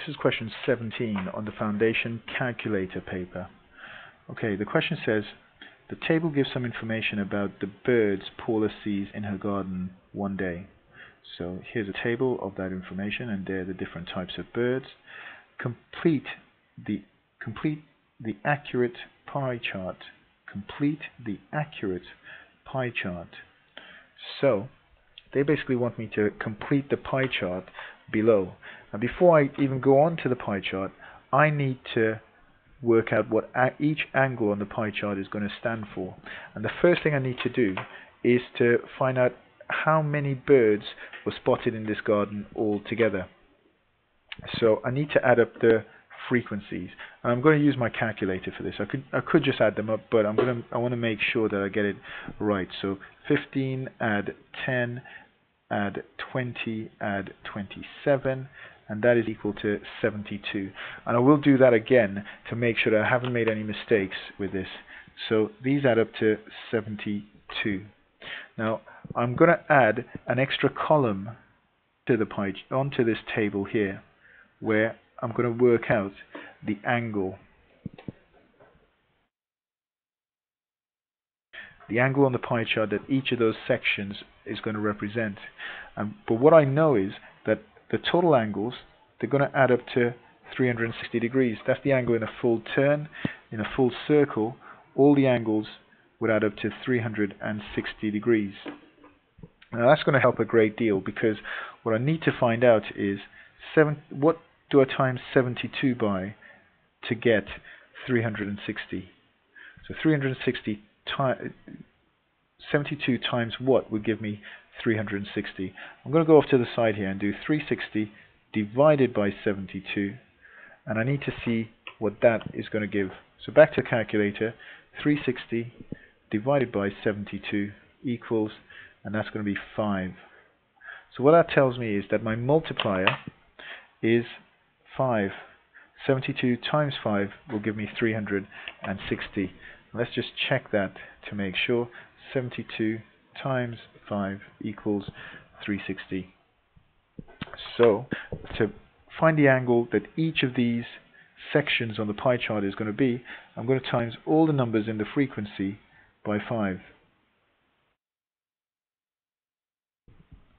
This is question 17 on the foundation calculator paper. Okay, the question says, the table gives some information about the birds Paula sees in her garden one day. So here's a table of that information, and there are the different types of birds. Complete the accurate pie chart. Complete the accurate pie chart. So they basically want me to complete the pie chart below. And before I even go on to the pie chart, I need to work out what each angle on the pie chart is going to stand for. And the first thing I need to do is to find out how many birds were spotted in this garden altogether. So I need to add up the frequencies. And I'm going to use my calculator for this. I could just add them up, but I want to make sure that I get it right. So 15 add 10 add 20 add 27, and that is equal to 72. And I will do that again to make sure that I haven't made any mistakes with this. So these add up to 72. Now I'm going to add an extra column to the pie onto this table here, where I'm going to work out the angle. The angle on the pie chart that each of those sections is going to represent. But what I know is that the total angles, they're going to add up to 360 degrees. That's the angle in a full turn. In a full circle, all the angles would add up to 360 degrees. Now that's going to help a great deal, because what I need to find out is what do I times 72 by to get 360. So 72 times what would give me 360. I'm going to go off to the side here and do 360 divided by 72, and I need to see what that is going to give. So back to the calculator, 360 divided by 72 equals, and that's going to be 5. So what that tells me is that my multiplier is 5. 72 times 5 will give me 360. Let's just check that to make sure. 72 times 5 equals 360. So to find the angle that each of these sections on the pie chart is going to be, I'm going to times all the numbers in the frequency by 5.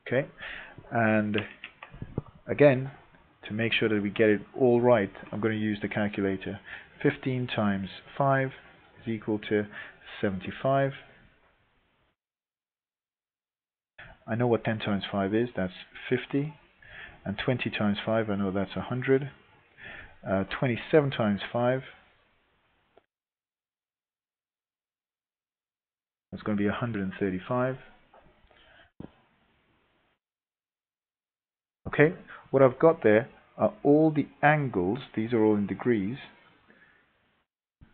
Okay, and again, to make sure that we get it all right, I'm going to use the calculator. 15 times 5 is equal to 75. I know what 10 times 5 is, that's 50. And 20 times 5, I know that's 100. 27 times 5, that's going to be 135. Okay, what I've got there are all the angles, these are all in degrees,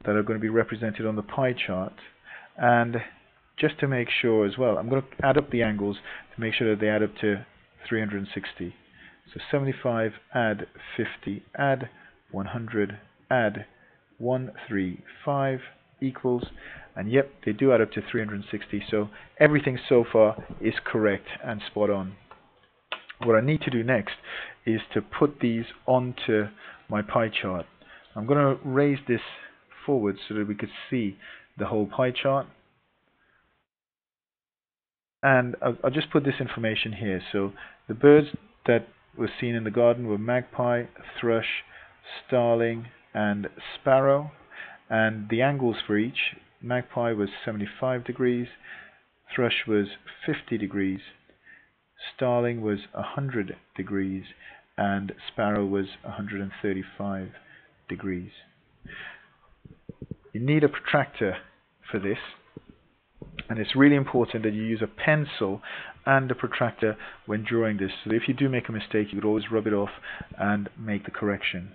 that are going to be represented on the pie chart. And just to make sure as well, I'm going to add up the angles to make sure that they add up to 360. So 75 add 50 add 100 add 135 equals, and yep, they do add up to 360. So everything so far is correct and spot on. What I need to do next is to put these onto my pie chart. I'm going to raise this forward so that we could see the whole pie chart. And I'll just put this information here. So the birds that were seen in the garden were magpie, thrush, starling, and sparrow. And the angles for each, magpie was 75 degrees, thrush was 50 degrees, starling was 100 degrees, and sparrow was 135 degrees. You need a protractor for this, and it's really important that you use a pencil and a protractor when drawing this, so that if you do make a mistake, you could always rub it off and make the correction.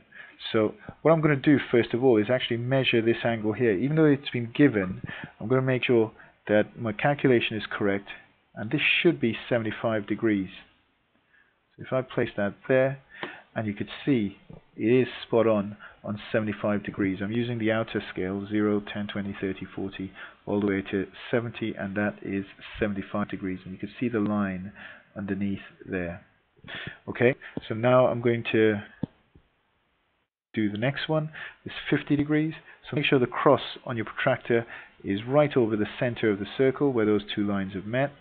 So what I'm going to do first of all is actually measure this angle here. Even though it's been given, I'm going to make sure that my calculation is correct, and this should be 75 degrees. So if I place that there, and you could see it is spot on 75 degrees. I'm using the outer scale, 0, 10, 20, 30, 40, all the way to 70, and that is 75 degrees. And you can see the line underneath there. Okay, so now I'm going to do the next one. It's 50 degrees. So make sure the cross on your protractor is right over the center of the circle where those two lines have met.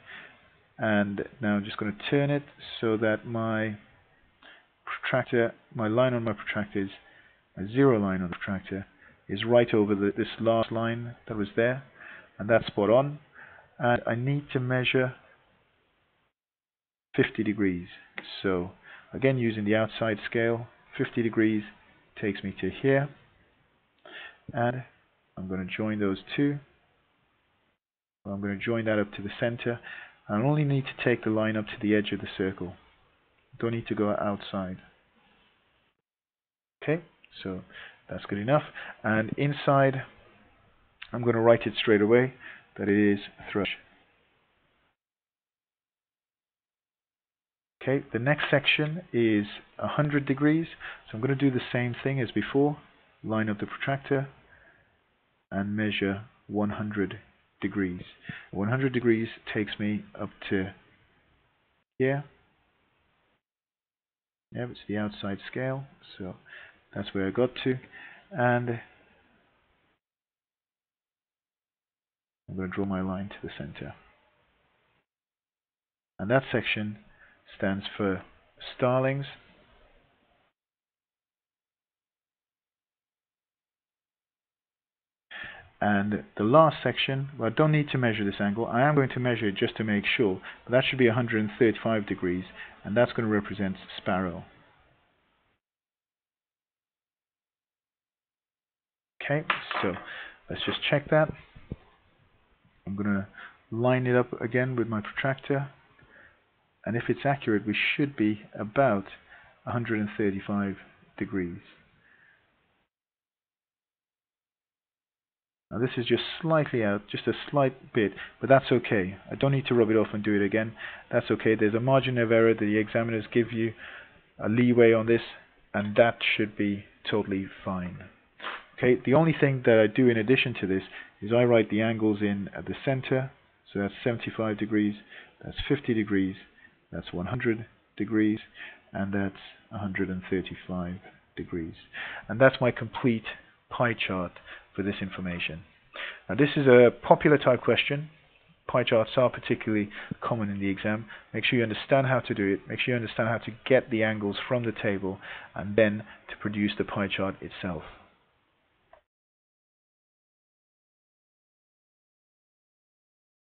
And now I'm just going to turn it so that my line on my protractor is a zero line on the protractor is right over this last line that was there, and that's spot on. And I need to measure 50 degrees. So again, using the outside scale, 50 degrees takes me to here, and I'm going to join those two. I'm going to join that up to the center. I only need to take the line up to the edge of the circle. Don't need to go outside. Okay, so that's good enough. And inside, I'm going to write it straight away that it is thrush. Okay, the next section is 100 degrees. So I'm going to do the same thing as before. Line up the protractor and measure 100 degrees. 100 degrees takes me up to here. Yeah, it's the outside scale, so that's where I got to. And I'm going to draw my line to the center. And that section stands for starlings. And the last section, well, I don't need to measure this angle. I am going to measure it just to make sure, but that should be 135 degrees, and that's going to represent sparrow. Okay, so let's just check that. I'm going to line it up again with my protractor, and if it's accurate, we should be about 135 degrees. Now this is just slightly out, just a slight bit, but that's okay. I don't need to rub it off and do it again. That's okay. There's a margin of error. The examiners give you a leeway on this, and that should be totally fine. Okay, the only thing that I do in addition to this is I write the angles in at the center. So that's 75 degrees, that's 50 degrees, that's 100 degrees, and that's 135 degrees. And that's my complete pie chart for this information. Now this is a popular type question. Pie charts are particularly common in the exam. Make sure you understand how to do it. Make sure you understand how to get the angles from the table and then to produce the pie chart itself.